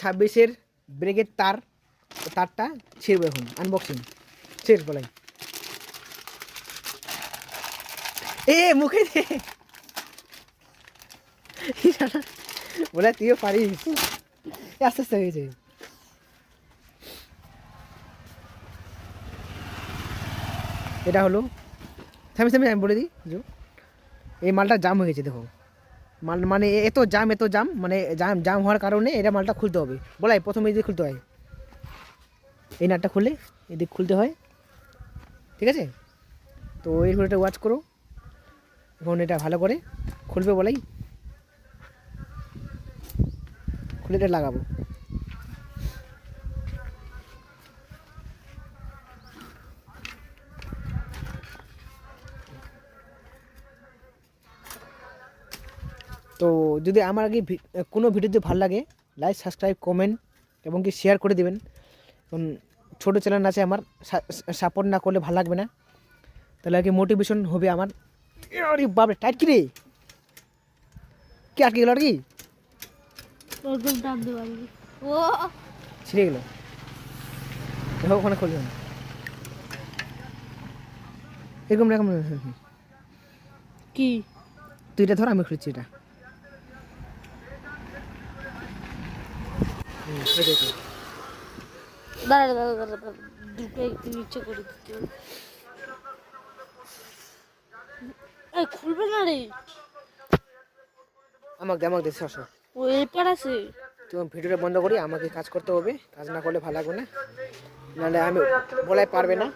26-এর ব্রেকের তারটা ছিঁড়বো এখন। আনবক্সিং ছিঁড় বলাই। মুখে দে বলে, তুইও পারিস। আস্তে আস্তে হয়েছে। এটা হলো থামি আমি বলে দিই, এই মালটা জাম হয়ে গেছে। দেখো মানে এত জাম, মানে জাম হওয়ার কারণে এটা মালটা খুলতে হবে। বলাই প্রথমে এদিকে খুলতে হয়, এই নাটটা খুলে এদিকে খুলতে হয়, ঠিক আছে? তো এই ভিডিওটা ওয়াচ করো, এখন এটা ভালো করে খুলবে। বলাই খুলে এটা লাগাবো। তো যদি আমার আগে কোনো ভিডিও যদি ভালো লাগে, লাইক সাবস্ক্রাইব কমেন্ট এবং কি শেয়ার করে দেবেন। কারণ ছোটো চ্যানেল আছে আমার, সাপোর্ট না করলে ভালো লাগবে না, তাহলে আর কি মোটিভেশন হবে আমার। আরে বাপরে, টাইট কি রে, কি আটকে গেল? আর কি ছিঁড়ে গেল, দেখো ওখানে খুলবে না, এরকম রকম। কি তুই এটা ধর, আমি খুলছি এটা। খুলবে না রে, আমাকে দে সর। ও এপার আছে। তুমি ভিডিওটা বন্ধ করি, আমাকে কাজ করতে হবে, কাজ না করলে ভালো লাগবে না, নাহলে আমি বলাই পারবে না।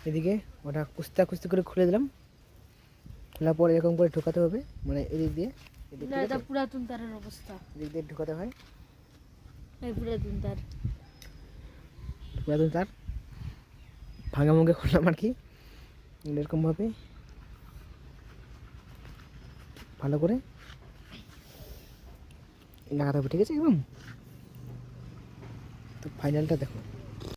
এদিকে ওটা কুস্তি করে খুলে দিলাম, খোলার পর এরকম করে ঢোকাতে হবে, মানে এদিক দিয়ে এটা পুরাতন তারের অবস্থা, এদিক দিয়ে ঢোকাতে হয়। এই পুরাতন তার ভাঙা মুখে খুললাম আর কি, এরকমভাবে ভালো করে লাগাতে হবে, ঠিক আছে? একদম তো ফাইনালটা দেখো।